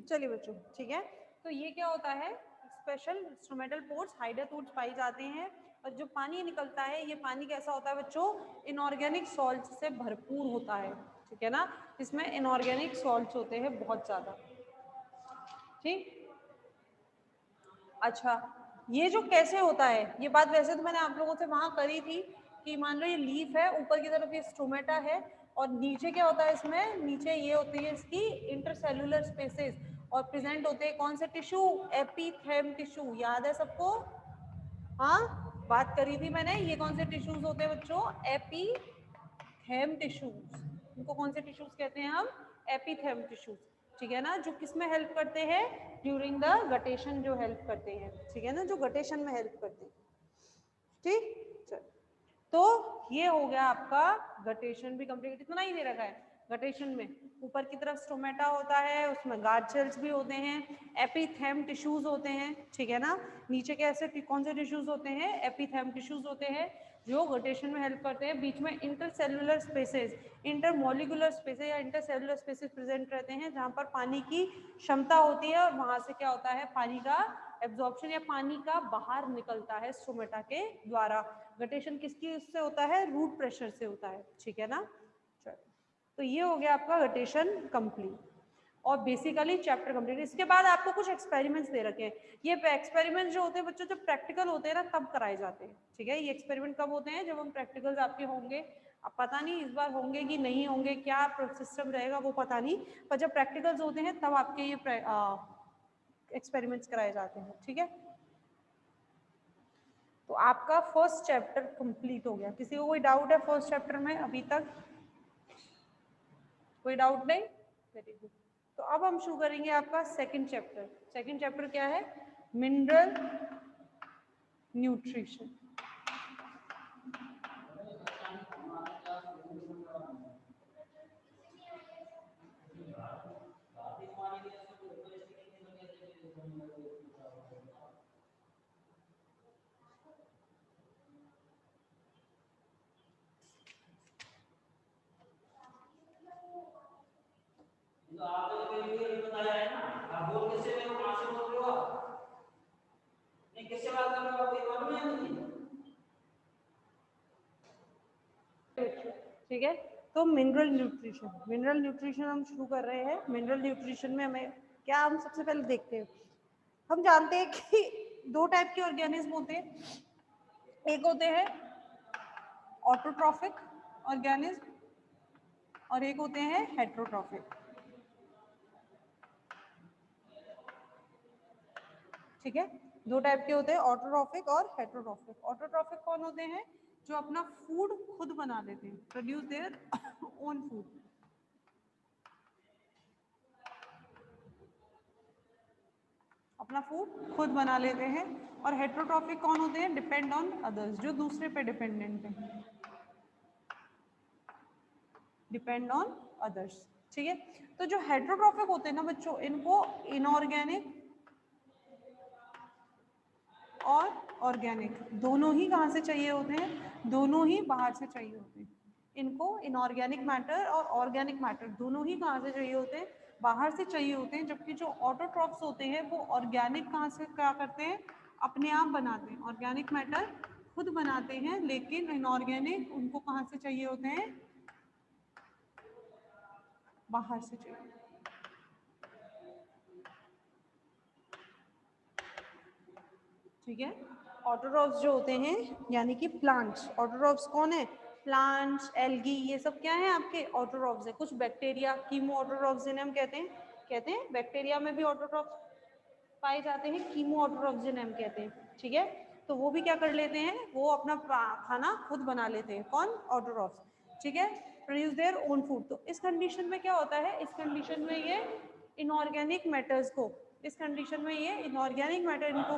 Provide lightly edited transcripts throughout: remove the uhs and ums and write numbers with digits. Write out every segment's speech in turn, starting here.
चलिए बच्चों, ठीक है। तो ये क्या होता है, स्पेशल स्टोमेटल पोर्स, हाइड्रोटूट्स पाई जाते हैं। और जो पानी निकलता है, ये पानी कैसा होता है बच्चों, इनऑर्गेनिक सॉल्ट से भरपूर होता है, ठीक है ना। इसमें इनऑर्गेनिक सॉल्ट्स होते हैं बहुत ज़्यादा, ठीक। अच्छा, ये जो कैसे होता है, ये बात वैसे तो मैंने आप लोगों से वहाँ करी थी कि मान लो ये लीफ है, ऊपर की तरफ ये स्टोमेटा है, और नीचे क्या होता है, इसमें नीचे ये होती है इसकी इंटरसेल्युलर स्पेसेस, और प्रेजेंट होते हैं कौन से टिश्यू, एपिथेम टिश्यू, याद है सबको। हाँ, बात करी थी मैंने, ये कौन से टिश्यूज होते हैं बच्चों, एपिथेम टिश्यूज। इनको कौन से टिश्यूज कहते हैं हम, एपिथेम टिश्यूज, ठीक है ना, जो किस में हेल्प करते हैं, ड्यूरिंग द गटेशन जो हेल्प करते हैं, ठीक है ना, जो गटेशन में हेल्प करते हैं, ठीक। चल, तो ये हो गया आपका गटेशन भी कंप्लीट, इतना ही दे रखा है। गटेशन में ऊपर की तरफ स्टोमेटा होता है, उसमें गार्ड सेल्स भी होते हैं, एपिथेम टिश्यूज होते हैं, ठीक है ना। नीचे कैसे कौन से टिश्यूज होते हैं, एपिथेम टिश्यूज होते हैं जो गटेशन में हेल्प करते हैं। बीच में इंटरसेल्युलर स्पेसेस, इंटरमोलिकुलर स्पेसेस या इंटरसेल्युलर स्पेसेस प्रेजेंट रहते हैं, जहाँ पर पानी की क्षमता होती है, और वहाँ से क्या होता है, पानी का एब्जॉर्प्शन या पानी का बाहर निकलता है स्टोमेटा के द्वारा। गटेशन किसकी उससे होता है, रूट प्रेशर से होता है, ठीक है ना। चलो, तो ये हो गया आपका गटेशन कंप्लीट, और बेसिकली चैप्टर कंप्लीट। इसके बाद आपको कुछ एक्सपेरिमेंट्स दे रखे हैं। ये एक्सपेरिमेंट्स जो होते हैं बच्चों, जब प्रैक्टिकल होते हैं ना तब कराए जाते हैं, ठीक है। ये एक्सपेरिमेंट कब होते हैं, जब हम प्रैक्टिकल्स आपके होंगे। अब पता नहीं इस बार होंगे कि नहीं होंगे, क्या सिस्टम रहेगा वो पता नहीं, पर जब प्रैक्टिकल्स होते हैं तब आपके ये एक्सपेरिमेंट्स कराए जाते हैं, ठीक है। तो आपका फर्स्ट चैप्टर कंप्लीट हो गया। किसी को कोई डाउट है फर्स्ट चैप्टर में अभी तक, कोई डाउट नहीं, वेरी गुड। तो अब हम शुरू करेंगे आपका सेकंड चैप्टर। सेकंड चैप्टर क्या है, मिनरल न्यूट्रिशन। ठीक है, तो मिनरल न्यूट्रिशन हम शुरू कर रहे हैं। मिनरल न्यूट्रिशन में हमें क्या, हम सबसे पहले देखते हैं, हम जानते हैं कि दो टाइप के ऑर्गेनिज्म होते हैं, एक होते हैं ऑटोट्रॉफिक ऑर्गेनिज्म और एक होते हैं हेट्रोट्रॉफिक, ठीक है। दो टाइप के होते हैं, ऑटोट्रॉफिक और हेट्रोट्रॉफिक। ऑटोट्रॉफिक कौन होते हैं, जो अपना फूड खुद बना लेते हैं, प्रोड्यूस देयर ओन फूड, अपना फूड खुद बना लेते हैं। और हेट्रोट्रॉफिक कौन होते हैं, डिपेंड ऑन अदर्स, जो दूसरे पे डिपेंडेंट है, डिपेंड ऑन अदर्स, ठीक है। तो जो हेट्रोट्रॉफिक होते हैं ना बच्चों, इनको इनऑर्गेनिक और ऑर्गेनिक दोनों ही कहाँ से चाहिए होते हैं, दोनों ही बाहर से चाहिए होते हैं। इनको इनऑर्गेनिक मैटर और ऑर्गेनिक मैटर दोनों ही कहाँ से चाहिए होते हैं, बाहर से चाहिए होते हैं। जबकि जो ऑटोट्रॉफ्स होते हैं वो ऑर्गेनिक कहाँ से क्या करते हैं, अपने आप बनाते हैं, ऑर्गेनिक मैटर खुद बनाते हैं, लेकिन इनऑर्गेनिक उनको कहाँ से चाहिए होते हैं, बाहर से चाहिए। ठीक है, ऑटोट्रॉफ्स जो होते हैं यानी कि प्लांट्स, ऑटोट्रॉफ्स कौन है, प्लांट्स, एल्गी, ये सब क्या है आपके ऑटोट्रॉफ्स है। कुछ बैक्टीरिया, कीमो ऑटोट्रॉफ्स जिन्हें हम कहते हैं बैक्टीरिया में भी ऑटोट्रॉफ्स पाए जाते हैं, कीमो ऑटोट्रॉफ्स जिन्हें हम कहते हैं, ठीक है। तो वो भी क्या कर लेते हैं, वो अपना खाना खुद बना लेते हैं, कौन, ऑटोट्रॉफ्स, ठीक है, प्रोड्यूस देयर ओन फूड। तो इस कंडीशन में क्या होता है, इस कंडीशन में ये इनऑर्गेनिक मैटर्स को, इस कंडीशन में ये इनऑर्गेनिक मैटर इनको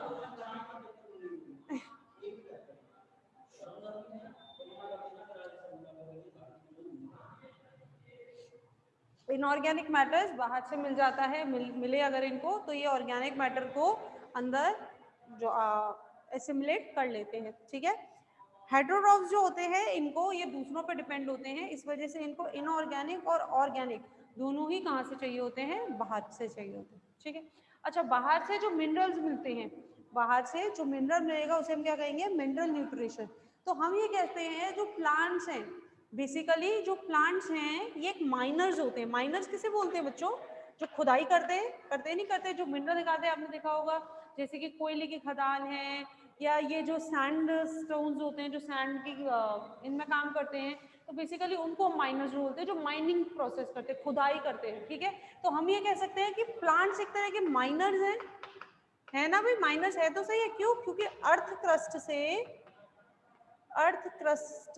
इनऑर्गेनिक मैटर्स बाहर से मिल जाता है, मिले अगर इनको, तो ये ऑर्गेनिक मैटर को अंदर जो एसिमुलेट कर लेते हैं, ठीक है। हेट्रोट्रॉफ्स जो होते हैं इनको ये दूसरों पर डिपेंड होते हैं, इस वजह से इनको इनऑर्गेनिक और ऑर्गेनिक दोनों ही कहाँ से चाहिए होते हैं, बाहर से चाहिए होते हैं, ठीक है। अच्छा, बाहर से जो मिनरल्स मिलते हैं, बाहर से जो मिनरल मिलेगा उसे हम क्या कहेंगे, मिनरल न्यूट्रिशन। तो हम ये कहते हैं जो प्लांट्स हैं, बेसिकली जो प्लांट्स हैं ये एक माइनर्स होते हैं। माइनर्स किसे बोलते हैं बच्चों, जो खुदाई करते नहीं करते, जो मिनरल निकालते हैं, आपने देखा होगा जैसे कि कोयले की खदान है, या ये जो सैंड स्टोन्स होते हैं जो सैंड की इनमें काम करते हैं, तो बेसिकली उनको माइनर्स बोलते हैं, जो माइनिंग प्रोसेस करते हैं, खुदाई करते हैं। ठीक है, तो हम ये कह सकते हैं कि प्लांट्स एक तरह के माइनर्स हैं, है ना भाई, माइनर्स है तो सही है। क्यों, क्योंकि अर्थ क्रस्ट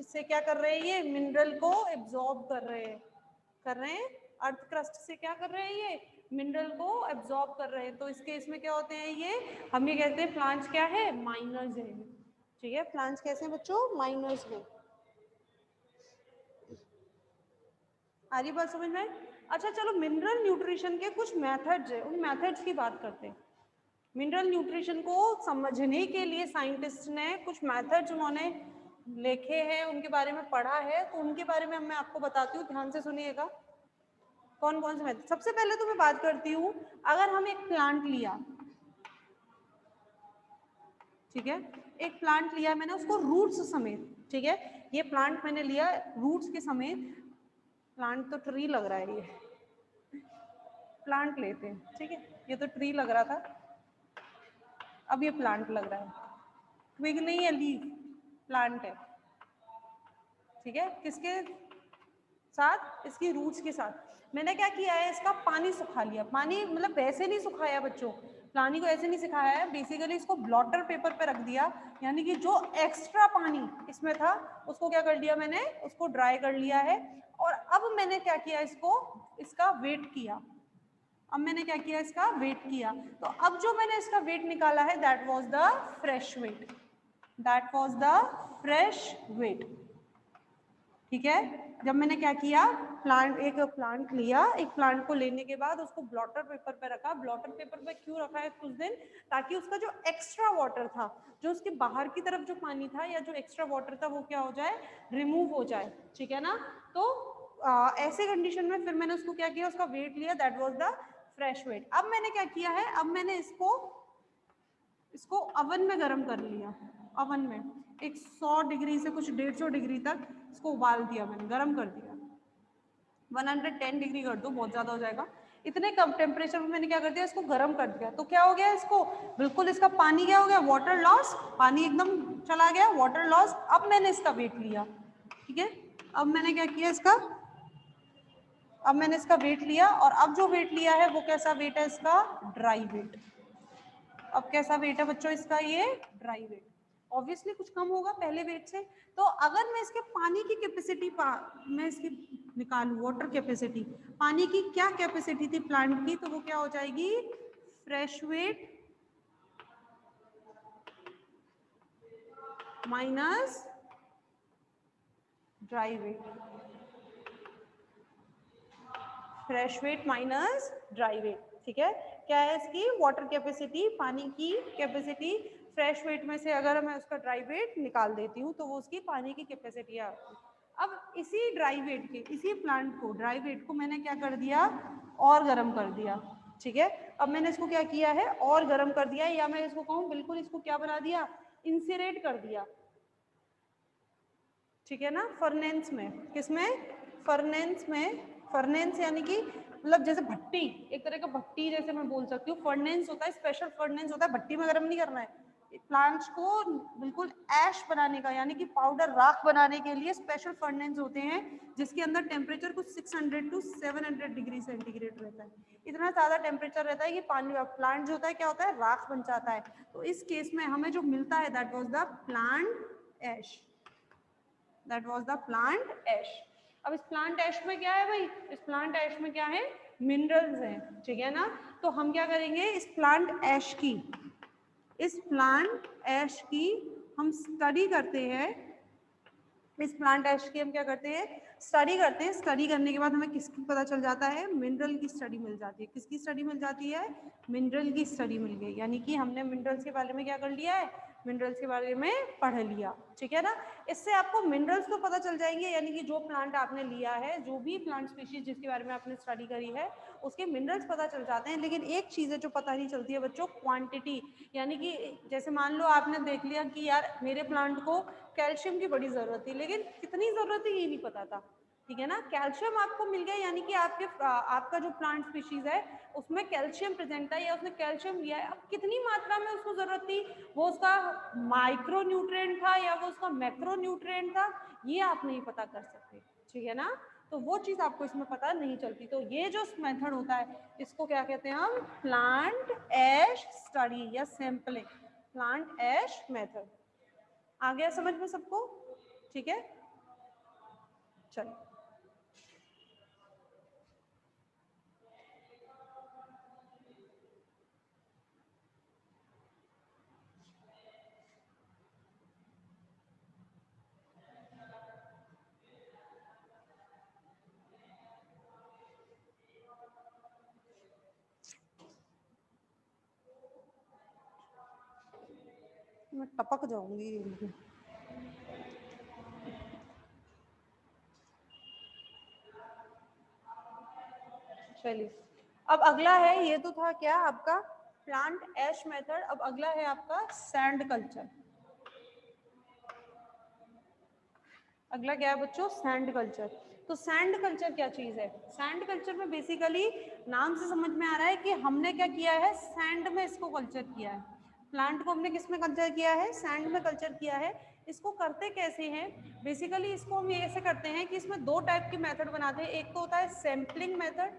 से क्या कर रहे हैं, ये मिनरल को एब्जॉर्ब कर रहे हैं। अर्थ क्रस्ट से क्या कर रहे हैं, ये मिनरल को एब्जॉर्ब कर रहे हैं। तो इस केस में क्या होते हैं, ये हम ये कहते हैं प्लांट्स क्या है, माइनर्स है। ठीक है, प्लांट्स कैसे हैं बच्चों, माइनर्स है। आ रही बात समझ में? अच्छा चलो, मिनरल न्यूट्रिशन के कुछ मेथड्स है, उन मेथड्स की बात करते हैं। मिनरल न्यूट्रिशन को समझने के लिए साइंटिस्ट ने कुछ मेथड्स उन्होंने लिखे हैं, उनके बारे में पढ़ा है, तो उनके बारे में मैं आपको बताती हूँ, ध्यान से सुनिएगा। कौन कौन से मेथड? सबसे पहले तो मैं बात करती हूँ, अगर हम एक प्लांट लिया, ठीक है, एक प्लांट लिया मैंने, उसको रूट्स समेत, ठीक है, ये प्लांट मैंने लिया रूट्स के समेत, प्लांट तो ट्री लग रहा है, ये प्लांट लेते हैं, ठीक है, ये तो ट्री लग रहा था, अब ये प्लांट लग रहा है, ट्विग नहीं है, लीफ, प्लांट है। ठीक है, किसके साथ, इसकी रूट्स के साथ। मैंने क्या किया है, इसका पानी सुखा लिया, पानी मतलब वैसे नहीं सुखाया बच्चों, पानी को ऐसे नहीं सिखाया है, बेसिकली इसको ब्लॉटर पेपर पे रख दिया, यानी कि जो एक्स्ट्रा पानी इसमें था उसको क्या कर दिया मैंने, उसको ड्राई कर लिया है। और अब मैंने क्या किया, इसको, इसका वेट किया, अब मैंने क्या किया, इसका वेट किया। तो अब जो मैंने इसका वेट निकाला है, that was the fresh weight, that was the fresh weight. ठीक है, जब मैंने क्या किया, एक प्लांट लिया, एक प्लांट को लेने के बाद उसको ब्लॉटर पेपर पे रखा। ब्लॉटर पेपर पे क्यों रखा है कुछ दिन, ताकि उसका जो एक्स्ट्रा वाटर था, जो उसके बाहर की तरफ जो पानी था या जो एक्स्ट्रा वाटर था, वो क्या हो जाए, रिमूव हो जाए। ठीक है ना, तो ऐसे कंडीशन में फिर मैंने उसको क्या किया, उसका वेट लिया, that was the fresh weight. अब मैंने क्या किया है, अब मैंने इसको अवन में गर्म कर लिया, अवन में 100 डिग्री से कुछ 150 डिग्री तक इसको उबाल दिया, मैंने गर्म कर दिया। 110 डिग्री कर दो, बहुत ज़्यादा हो जाएगा। इतने कम टेम्परेचर में मैंने क्या कर दिया, इसको गर्म कर दिया। तो क्या हो गया, इसको बिल्कुल इसका पानी क्या हो गया, वाटर लॉस, पानी एकदम चला गया, वाटर लॉस। अब मैंने इसका वेट लिया, ठीक है, अब मैंने क्या किया, अब मैंने इसका वेट लिया, और अब जो वेट लिया है वो कैसा वेट है, इसका ड्राई वेट। अब कैसा वेट है बच्चों इसका, ये ड्राई वेट, ऑब्वियसली कुछ कम होगा पहले वेट से। तो अगर मैं इसके पानी की कैपेसिटी मैं इसकी निकालूं, वाटर कैपेसिटी, पानी की क्या कैपेसिटी थी प्लांट की, तो वो क्या हो जाएगी, fresh weight minus dry weight, fresh weight minus dry weight. ठीक है, क्या है इसकी वाटर कैपेसिटी, पानी की कैपेसिटी, फ्रेश वेट में से अगर मैं उसका ड्राई वेट निकाल देती हूँ तो वो उसकी पानी की कैपेसिटी आती है। अब इसी ड्राई वेट के, इसी प्लांट को, ड्राई वेट को मैंने क्या कर दिया, और गर्म कर दिया। ठीक है, अब मैंने इसको क्या किया है, और गर्म कर दिया, या मैं इसको कहूँ बिल्कुल इसको क्या बना दिया, इंसिनेट कर दिया। ठीक है ना, फर्नेंस में, किसमें, फर्नेंस में, फर्नेंस यानी कि मतलब जैसे भट्टी, एक तरह का भट्टी जैसे मैं बोल सकती हूँ। फर्नेंस होता है, स्पेशल फर्नेंस होता है, भट्टी में गर्म नहीं करना है, प्लांट्स को बिल्कुल ऐश बनाने का, यानी कि पाउडर राख बनाने के लिए स्पेशल फर्नेंस होते हैं, जिसके अंदर टेम्परेचर कुछ 600 to 700 डिग्री सेंटीग्रेड रहता है। इतना ज़्यादा टेम्परेचर रहता है कि पानी, प्लांट जो होता है क्या होता है, राख बन जाता है। तो इस केस में हमें जो मिलता है, that was the plant ash, that was the plant ash. अब इस प्लांट ऐश में क्या है भाई, इस प्लांट ऐश में क्या है, मिनरल्स हैं। ठीक है ना, तो हम क्या करेंगे, इस प्लांट ऐश की, इस प्लांट ऐश की हम स्टडी करते हैं, इस प्लांट ऐश की हम क्या करते हैं, स्टडी करते हैं। स्टडी करने के बाद हमें किसकी पता चल जाता है, मिनरल की स्टडी मिल जाती है। किसकी स्टडी मिल जाती है, मिनरल की स्टडी मिल गई, यानी कि हमने मिनरल्स के बारे में क्या कर लिया है, मिनरल्स के बारे में पढ़ लिया, ठीक है ना। इससे आपको मिनरल्स तो पता चल जाएंगे, यानी कि जो प्लांट आपने लिया है, जो भी प्लांट स्पीशीज जिसके बारे में आपने स्टडी करी है, उसके मिनरल्स पता चल जाते हैं। लेकिन एक चीज़ है जो पता नहीं चलती है बच्चों, क्वांटिटी। यानी कि जैसे मान लो आपने देख लिया कि यार मेरे प्लांट को कैल्शियम की बड़ी ज़रूरत थी, लेकिन कितनी ज़रूरत है ये नहीं पता था, ठीक है ना। कैल्शियम आपको मिल गया, यानी कि आपका जो प्लांट स्पीशीज है उसमें कैल्शियम प्रेजेंट है या उसने कैल्शियम लिया है। अब कितनी मात्रा में उसको जरूरत थी, वो उसका माइक्रो न्यूट्रिएंट था या वो उसका मैक्रो न्यूट्रिएंट था, ये आप नहीं पता कर सकते, ठीक है ना। तो वो चीज आपको इसमें पता नहीं चलती। तो ये जो मेथड होता है इसको क्या कहते हैं हम, प्लांट एश स्टडी या सैंपलिंग, प्लांट एश मेथड। आ गया समझ में सबको, ठीक है। चलो मैं टपक जाऊंगी। चलिए अब अगला है, ये तो था क्या आपका प्लांट एश मेथड। अब अगला है आपका सैंड कल्चर। अगला क्या है बच्चों, सैंड कल्चर। तो सैंड कल्चर क्या चीज है, सैंड कल्चर में बेसिकली नाम से समझ में आ रहा है कि हमने क्या किया है, सैंड में इसको कल्चर किया है। प्लांट को हमने किस में कल्चर किया है, सैंड में कल्चर किया है। इसको करते कैसे हैं, बेसिकली इसको हम ऐसे करते हैं कि इसमें दो टाइप की मेथड बनाते हैं। एक तो होता है सैम्पलिंग मेथड,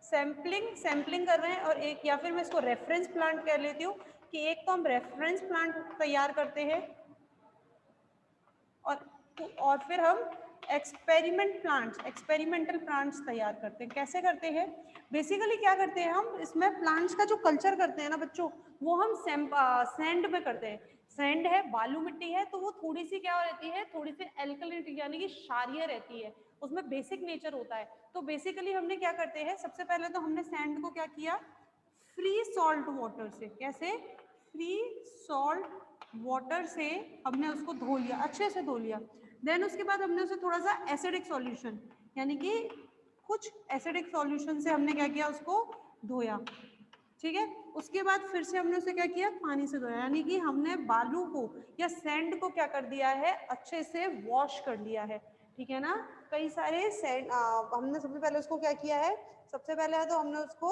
सैम्पलिंग कर रहे हैं, और एक, या फिर मैं इसको रेफरेंस प्लांट कह लेती हूँ कि एक तो हम रेफरेंस प्लांट तैयार करते हैं और फिर हम एक्सपेरिमेंटल प्लांट्स तैयार करते हैं। कैसे करते हैं, बेसिकली क्या करते हैं हम, इसमें प्लांट्स का जो कल्चर करते हैं ना बच्चों, वो हम सैंड में करते हैं। सैंड है, बालू मिट्टी है, तो वो थोड़ी सी क्या रहती है, थोड़ी सी एल्कलिनिटी यानी कि क्षारीय रहती है, उसमें बेसिक नेचर होता है। तो बेसिकली हमने क्या करते हैं, सबसे पहले तो हमने सैंड को क्या किया, फ्री सॉल्ट वाटर से, कैसे, फ्री सॉल्ट वाटर से हमने उसको धो लिया, अच्छे से धो लिया। देन उसके बाद हमने उसे थोड़ा सा एसिडिक सॉल्यूशन, यानी कि कुछ एसिडिक सॉल्यूशन से हमने क्या किया, उसको धोया, ठीक है। उसके बाद फिर से हमने उसे क्या किया, पानी से धोया, यानी कि हमने बालू को या सैंड को क्या कर दिया है, अच्छे से वॉश कर लिया है, ठीक है ना। कई सारे सैंड हमने सबसे पहले उसको क्या किया है, सबसे पहले है तो हमने उसको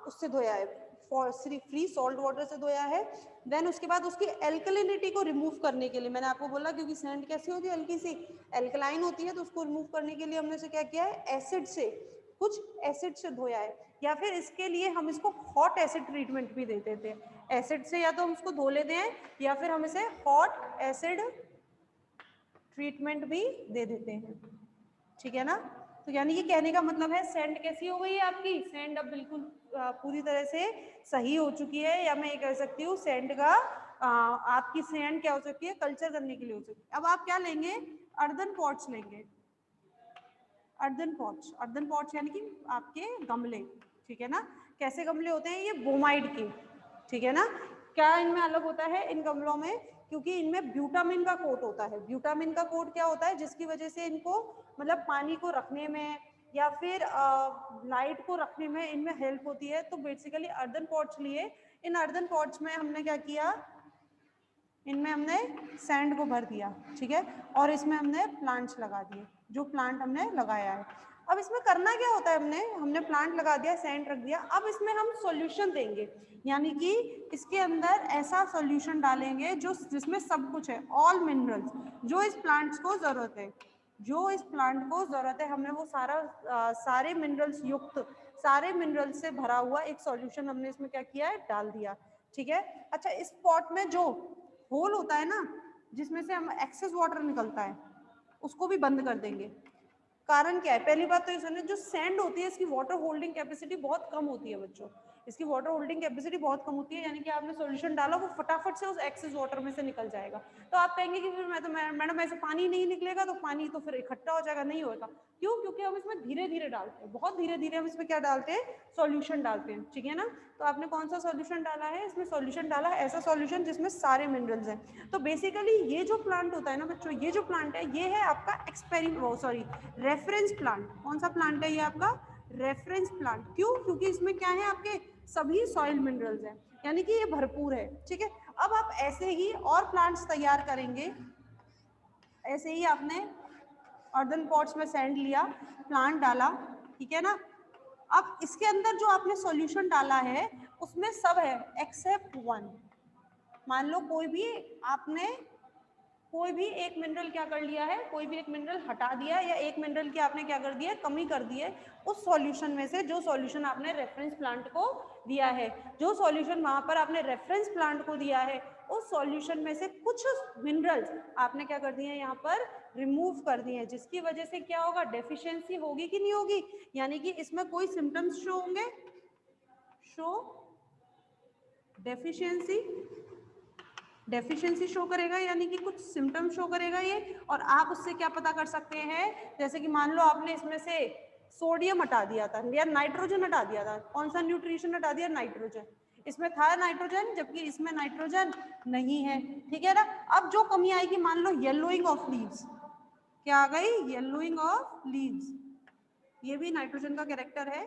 उससे धोया है, फ्री सॉल्ट वाटर से धोया है। देन उसके बाद उसकी एल्कलिनिटी को रिमूव करने के लिए, मैंने आपको बोला क्योंकि सैंड कैसी होती है, हल्की सी एल्कलाइन होती है, तो उसको रिमूव करने के लिए हमने उसे क्या किया है, एसिड से, कुछ एसिड से धोया है। या फिर इसके लिए हम इसको हॉट एसिड ट्रीटमेंट भी दे देते हैं। एसिड से या तो हम उसको धो लेते हैं या फिर हम इसे हॉट एसिड ट्रीटमेंट भी दे देते हैं, ठीक है ना। तो यानी कि कहने का मतलब है सैंड कैसी हो गई है आपकी, सैंड अब बिल्कुल पूरी तरह से सही हो चुकी है, या मैं ये कह सकती हूँ सैंड का आपकी सैंड क्या हो सकती है, कल्चर करने के लिए हो सकती है। अब आप क्या लेंगे, अर्दन पॉट्स लेंगे, अर्दन पॉट्स यानी कि आपके गमले, ठीक है ना। कैसे गमले होते हैं, ये बोमाइड के, ठीक है ना। क्या इनमें अलग होता है इन गमलों में, क्योंकि इनमें ब्यूटामिन का कोट होता है। ब्यूटामिन का कोट क्या होता है, जिसकी वजह से इनको मतलब पानी को रखने में या फिर लाइट को रखने में इनमें हेल्प होती है। तो बेसिकली अर्दन पॉट्स लिए, इन अर्दन पॉट्स में हमने क्या किया, इनमें हमने सैंड को भर दिया, ठीक है, और इसमें हमने प्लांट्स लगा दिए, जो प्लांट हमने लगाया है। अब इसमें करना क्या होता है, हमने प्लांट लगा दिया, सैंड रख दिया, अब इसमें हम सॉल्यूशन देंगे, यानी कि इसके अंदर ऐसा सॉल्यूशन डालेंगे जो जिसमें सब कुछ है, ऑल मिनरल्स जो इस प्लांट्स को जरूरत है, जो इस प्लांट को जरूरत है, हमने वो सारे मिनरल्स युक्त, सारे मिनरल्स से भरा हुआ एक सॉल्यूशन हमने इसमें क्या किया है, डाल दिया, ठीक है। अच्छा, इस पॉट में जो होल होता है ना, जिसमें से हम एक्सेस वाटर निकलता है, उसको भी बंद कर देंगे। कारण क्या है, पहली बात तो ये सुनिए, जो सैंड होती है इसकी वाटर होल्डिंग कैपेसिटी बहुत कम होती है बच्चों, इसकी वाटर होल्डिंग कैपेसिटी बहुत कम होती है, यानी कि आपने सॉल्यूशन डाला वो फटाफट से उस एक्सेस वाटर में से निकल जाएगा। तो आप कहेंगे कि फिर मैडम ऐसे पानी नहीं निकलेगा, तो पानी तो फिर इकट्ठा हो जाएगा, नहीं होगा। क्यों? क्योंकि हम इसमें धीरे धीरे डालते हैं, बहुत धीरे धीरे हम इसमें क्या डालते हैं, सॉल्यूशन डालते हैं, ठीक है ना। तो आपने कौन सा सॉल्यूशन डाला है, इसमें सॉल्यूशन डाला है ऐसा सॉल्यूशन जिसमें सारे मिनरल्स हैं। तो बेसिकली ये जो प्लांट होता है ना बच्चों, ये जो प्लांट है ये है आपका रेफरेंस प्लांट। कौन सा प्लांट है ये आपका? Reference plant. क्यों? क्योंकि इसमें क्या है, आपके सभी सॉइल मिनरल्स हैं, यानी कि ये भरपूर है, ठीक है। अब आप ऐसे ही और प्लांट्स तैयार करेंगे, ऐसे ही आपने अर्दन पॉट्स में सैंड लिया, प्लांट डाला, ठीक है ना। अब इसके अंदर जो आपने सॉल्यूशन डाला है उसमें सब है एक्सेप्ट वन। मान लो कोई भी एक मिनरल क्या कर लिया है, कोई भी एक मिनरल हटा दिया, या एक मिनरल की आपने क्या कर दिया, कमी कर दी है उस सॉल्यूशन में से, जो सॉल्यूशन आपने रेफरेंस प्लांट को दिया है। जो सॉल्यूशन वहां पर आपने रेफरेंस प्लांट को दिया है, उस सॉल्यूशन में से कुछ मिनरल्स आपने क्या कर दिए हैं, यहाँ पर रिमूव कर दिए हैं, जिसकी वजह से क्या होगा, डेफिशिएंसी होगी कि नहीं होगी, यानी कि इसमें कोई सिम्टम्स शो होंगे, डेफिशिएंसी शो करेगा, यानी कि कुछ सिम्टम शो करेगा ये। और आप उससे क्या पता कर सकते हैं, जैसे कि मान लो आपने इसमें से सोडियम हटा दिया था या नाइट्रोजन हटा दिया था, कौन सा न्यूट्रिशन हटा दिया, नाइट्रोजन। इसमें था नाइट्रोजन जबकि इसमें नाइट्रोजन नहीं है, ठीक है ना। अब जो कमी आएगी, मान लो येलोइंग ऑफ लीव्स, क्या आ गई, येलोइंग ऑफ लीव्स, ये भी नाइट्रोजन का कैरेक्टर है।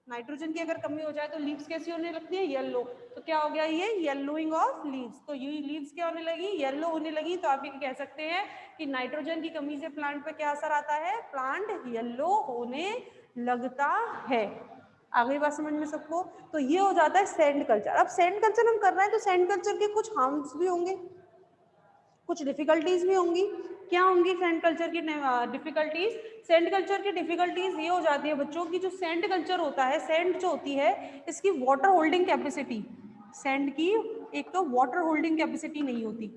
नाइट्रोजन की अगर कमी हो जाए तो लीव्स कैसी होने लगती है, येलो। तो क्या हो गया, ये येलोइंग ऑफ लीव्स। तो ये लीव्स क्या होने लगी, येलो होने लगी। तो आप ये कह सकते हैं कि नाइट्रोजन की कमी से प्लांट पे क्या असर आता है, प्लांट येलो होने लगता है। आ गई बात समझ में सबको? तो ये हो जाता है सैंड कल्चर। अब सैंड कल्चर हम कर रहे हैं तो सैंड कल्चर के कुछ हार्म्स भी होंगे, कुछ डिफिकल्टीज भी होंगी। क्या होंगी सैंड कल्चर की डिफिकल्टीज? सैंड कल्चर की डिफिकल्टीज ये हो जाती है बच्चों की, जो सैंड कल्चर होता है, सैंड जो होती है इसकी वाटर होल्डिंग कैपेसिटी, सैंड की एक तो वाटर होल्डिंग कैपेसिटी नहीं होती,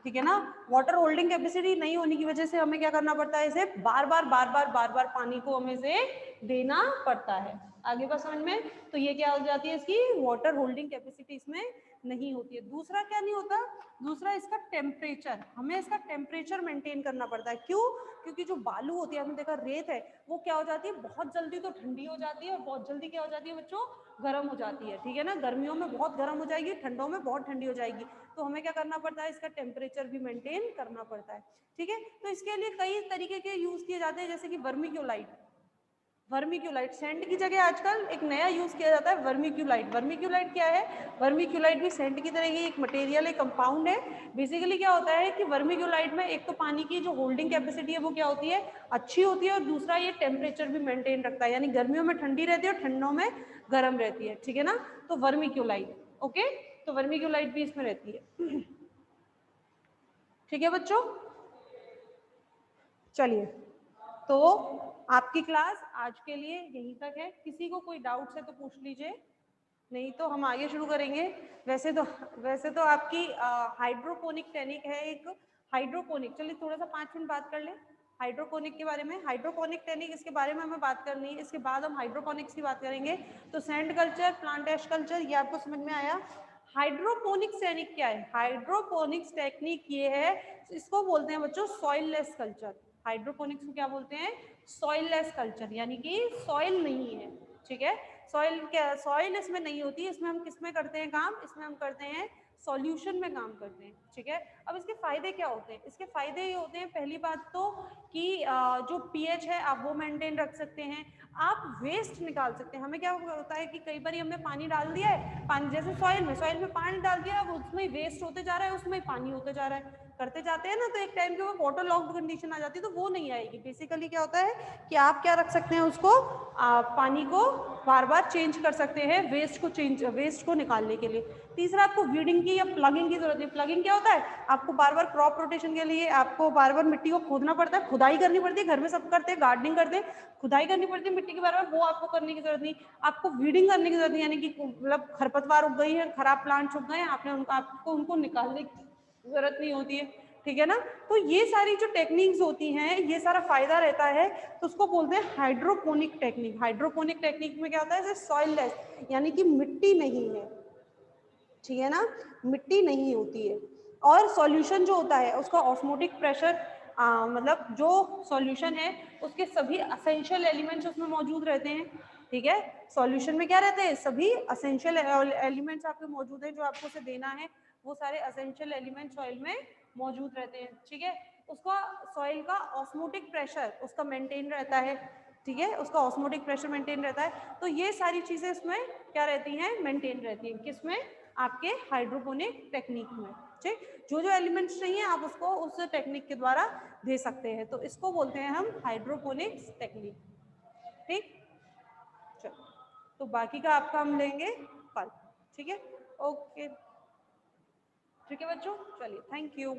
ठीक है ना। वाटर होल्डिंग कैपेसिटी नहीं होने की वजह से हमें क्या करना पड़ता है, इसे बार बार पानी को हमें से देना पड़ता है। आगे बात समझ में? तो ये क्या हो जाती है, इसकी वाटर होल्डिंग कैपेसिटी इसमें नहीं होती है। दूसरा क्या नहीं होता, दूसरा इसका टेम्परेचर, हमें इसका टेम्परेचर मेंटेन करना पड़ता है। क्यों? क्योंकि जो बालू होती है, आपने देखा रेत है, वो क्या हो जाती है, बहुत जल्दी तो ठंडी हो जाती है और बहुत जल्दी क्या हो जाती है बच्चों, गर्म हो जाती है, ठीक है ना। गर्मियों में बहुत गर्म हो जाएगी, ठंडों में बहुत ठंडी हो जाएगी। तो हमें क्या करना पड़ता है, इसका टेम्परेचर भी मेंटेन करना पड़ता है, ठीक है। तो इसके लिए कई तरीके के यूज किए जाते हैं, जैसे कि वर्मिक्यूलाइट। वर्मिक्यूलाइट, सैंड की जगह आजकल एक नया यूज किया जाता है वर्मिक्यूलाइट। वर्मिक्यूलाइट क्या है, वर्मिक्यूलाइट भी सैंड की तरह ही एक मटेरियल, एक कंपाउंड है। बेसिकली क्या होता है कि वर्मिक्यूलाइट में एक तो पानी की जो होल्डिंग कैपेसिटी है वो क्या होती है, अच्छी होती है, और दूसरा ये टेम्परेचर भी मेंटेन रखता है, यानी गर्मियों में ठंडी रहती है और ठंडों में गर्म रहती है, ठीक है ना। तो वर्मिक्यूलाइट, ओके, तो वर्मिक्यूलाइट भी इसमें रहती है, ठीक है बच्चों। चलिए, तो आपकी क्लास आज के लिए यहीं तक है। किसी को कोई डाउट्स है तो पूछ लीजिए, नहीं तो हम आगे शुरू करेंगे। वैसे तो आपकी हाइड्रोपोनिक टेक्निक है एक, हाइड्रोपोनिक। चलिए थोड़ा सा 5 मिनट बात कर लें हाइड्रोपोनिक के बारे में। हाइड्रोपोनिक टेक्निक, इसके बारे में हमें बात करनी है, इसके बाद हम हाइड्रोपोनिक्स की बात करेंगे। तो सैंड कल्चर, प्लांट एश कल्चर, ये आपको समझ में आया। हाइड्रोपोनिक्स टेक्निक क्या है? हाइड्रोपोनिक्स टेक्निक ये है, इसको बोलते हैं बच्चों सॉइल लेस कल्चर। हाइड्रोपोनिक्स को क्या बोलते हैं, सॉइल लेस कल्चर, यानी कि सॉइल नहीं है, ठीक है। सॉइल इसमें नहीं होती, इसमें हम किस में करते हैं काम, इसमें हम करते हैं सॉल्यूशन में काम करते हैं, ठीक है। अब इसके फायदे क्या होते हैं? इसके फायदे ये होते हैं, पहली बात तो कि जो पीएच है आप वो मेंटेन रख सकते हैं, आप वेस्ट निकाल सकते हैं। हमें क्या होता है कि कई बार हमने पानी डाल दिया है, पानी जैसे सॉइल में पानी डाल दिया, अब उसमें वेस्ट होते जा रहा है, उसमें पानी होते जा रहा है, करते जाते हैं ना, तो एक टाइम के बाद वाटर लॉक्ड कंडीशन आ जाती है, तो वो नहीं आएगी। बेसिकली क्या होता है कि आप क्या रख सकते हैं, उसको पानी को बार बार चेंज कर सकते हैं, वेस्ट को निकालने के लिए। तीसरा, आपको वीडिंग की या प्लगिंग की जरूरत नहीं। प्लगिंग क्या होता है, आपको बार बार क्रॉप रोटेशन के लिए आपको बार बार मिट्टी को खोदना पड़ता है, खुदाई करनी पड़ती है, घर में सब करते हैं, गार्डनिंग करते हैं, खुदाई करनी पड़ती है मिट्टी के बार बार, वो आपको करने की जरूरत नहीं। आपको वीडिंग करने की जरूरत नहीं, यानी कि मतलब खरपतवार उग गई है, खराब प्लांट्स उग गए हैं, आपको उनको निकालने की जरूरत नहीं होती है, ठीक है ना। तो ये सारी जो टेक्निक्स होती हैं, ये सारा फायदा रहता है, तो उसको बोलते हैं हाइड्रोपोनिक टेक्निक। हाइड्रोपोनिक टेक्निक में क्या होता है, जैसे सॉइल लेस, यानी कि मिट्टी नहीं है, ठीक है ना, मिट्टी नहीं होती है। और सॉल्यूशन जो होता है उसका ऑस्मोटिक प्रेशर, मतलब जो सॉल्यूशन है उसके सभी असेंशियल एलिमेंट्स उसमें मौजूद रहते हैं, ठीक है। सॉल्यूशन में क्या रहते हैं, सभी असेंशियल एलिमेंट्स आपके मौजूद हैं, जो आपको उसे देना है वो सारे असेंशियल एलिमेंट सॉइल में मौजूद रहते हैं, ठीक है। उसका सॉइल का ऑस्मोटिक प्रेशर उसका मेंटेन रहता है, ठीक है, उसका ऑस्मोटिक प्रेशर मेंटेन रहता है। तो ये सारी चीजें इसमें क्या रहती हैं, मेंटेन रहती हैं, किसमें, आपके हाइड्रोपोनिक टेक्निक में, ठीक। जो जो एलिमेंट्स चाहिए आप उसको उस टेक्निक के द्वारा दे सकते हैं, तो इसको बोलते हैं हम हाइड्रोपोनिक्स टेक्निक, ठीक। चलो, तो बाकी का आपका हम लेंगे कल, ठीक है। ओके, ठीक है बच्चों, चलिए, थैंक यू।